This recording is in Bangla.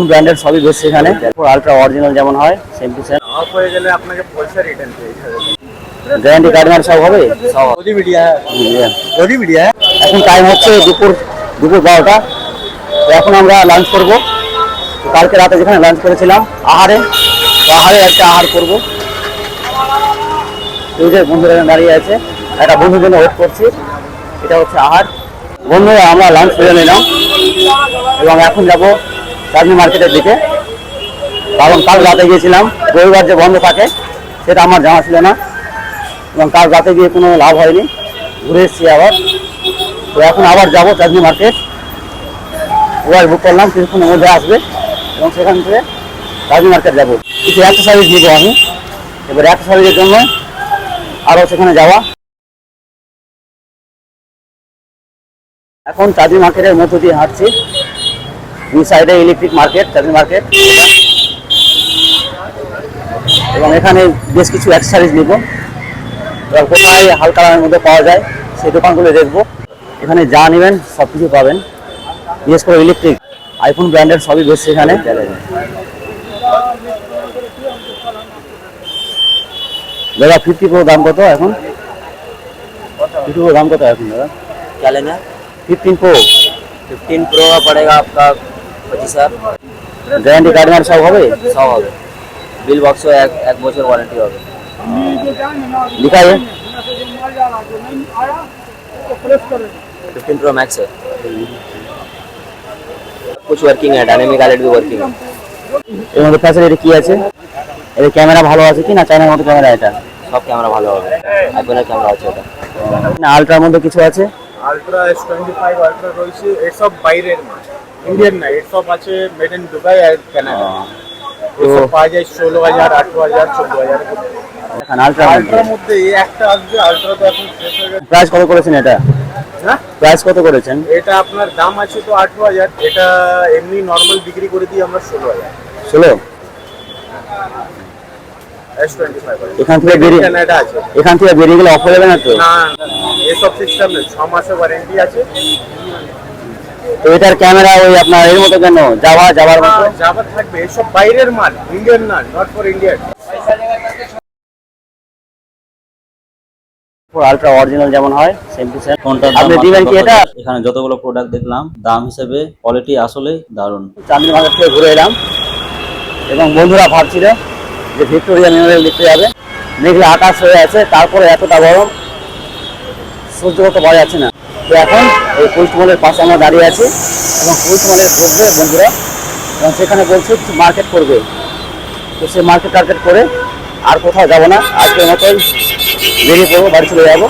ব্র্যান্ডেড সবই বেশি এখানে আলট্রা অরিজিনাল যেমন হয় সেম টু সেম। অফ হয়ে গেলে আপনাকে পয়সা রিটার্ন পেয়ে যাবে। গ্যারান্টি কার্ড মানে সব হবে সব। গদি ভিডিয়া গদি ভিডিয়া। এখন টাইম হচ্ছে দুপুর 12টা। তো এখন আমরা লাঞ্চ করব। কালকে রাতে যেখানে লাঞ্চ করেছিলাম আহারে একটা আহার করব। এই যে বন্ধুরা দাঁড়িয়ে আছে, একটা বন্ধুর জন্য ওয়েট করছি। এটা হচ্ছে আহার। বন্ধুরা আমরা লাঞ্চ করে নিলাম এবং এখন যাব চাঁদনী মার্কেটের দিকে, কারণ কাল রাতে গিয়েছিলাম, রবিবার যে বন্ধ থাকে সেটা আমার জানা ছিল না এবং কাল রাতে গিয়ে কোনো লাভ হয়নি, ঘুরে এসেছি আবার। তো এখন আবার যাবো চাঁদনী মার্কেট। ওয়ার বুক করলাম, কিছুক্ষণের মধ্যে আসবে এবং সেখান থেকে চাঁদনী মার্কেট যাবো। কিছু এক্সারসাইজ নিব আমি, এবার এক্সারসাইজের জন্য আরও সেখানে যাওয়া। এখন চাঁদনী মার্কেটের মধ্য দিয়ে হাঁটছি, দুই সাইডে ইলেকট্রিক মার্কেট, চাঁদনী মার্কেট, এবং এখানে বেশ কিছু অ্যাক্সেসরিজ নিব। এবার কোথায় হালকা দামের মধ্যে পাওয়া যায় সেই দোকানগুলো দেখবো। এখানে যা নেবেন সব কিছু পাবেন, বিশেষ করে ইলেকট্রিক আইফোন ব্র্যান্ডের সবই বেশি এখানে। দাদা 50 প্রো দাম কত এখন? 50 प्रो दाम कत है दादा? क्या लेना है? 15 प्रो 15 प्रो का पड़ेगा आपका 25,000। গ্যারান্টি কার্ড মানে সব হবে? সব হবে, বিল বক্স এক বছর ওয়ারেন্টি হবে। लिखा है 15 प्रो मैक्स है, कुछ वर्किंग है, डायनेमिक आईलेट भी वर्किंग है। এর মধ্যে ফ্যাসিলিটি কি আছে? এর ক্যামেরা ভালো আছে কি না? চায়নার মতো ক্যামেরা এটা? সব ক্যামেরা ভালো হবে, আইফোনের ক্যামেরা আছে এটা। না আলট্রার মধ্যে কিছু আছে? আলট্রা S25 আলট্রা রয়েছে, এসব বাইরের মাল, ইন্ডিয়ান না। এসব আছে মেড ইন দুবাই আর কানাডা। এসব পাওয়া যায় 16,000, 18,000, 14,000। এখন আলট্রার মধ্যে এই একটা আসবে। আলট্রা তো এখন শেষ হয়ে গেছে। প্রাইস কত করেছেন এটা? হ্যাঁ, প্রাইস কত করেছেন? এটা আপনার দাম আছে তো 18,000। এটা এমনি নর্মাল বিক্রি করে দিই আমরা 16,000। 16? S25 এখান থেকে বেরিয়ে কানাডা আছে। এখান থেকে বেরিয়ে গেলে অফ হয়ে যাবে না তো? না, এসব সিস্টেম নেই, 6 মাসের ওয়ারেন্টি আছে। তো এটার ক্যামেরা ওই আপনার এর মতো কেন? যাওয়ার মতো জাভা থাকবে। এসব বাইরের মাল, ইন্ডিয়ান না, not for Indian. Ultra original যেমন হয় সেম টু সেম। কোনটার আপনি দাম দিবেন কি এটা? এখানে যতগুলো প্রোডাক্ট দেখলাম দাম হিসেবে কোয়ালিটি আসলেই দারুণ। চাঁদনী মার্কেট থেকে ঘুরে এলাম এবং বন্ধুরা ভাবছিল যে ভিক্টোরিয়া মেমোরিয়াল দেখতে যাবে। মেঘলা আকাশ হয়ে আছে, তারপরে এতটা গরম সহ্য করতে পারা যাচ্ছে না। তো এখন এই পোস্ট মলের পাশে আমরা দাঁড়িয়ে আছি এবং পোস্ট মলে ঢুকবে বন্ধুরা এবং সেখানে বলছে মার্কেট করবে। তো সে মার্কেট টার্গেট করে আর কোথাও যাবো না, আজকের মতোই বেরিয়ে পড়বো, বাড়ি চলে যাবো।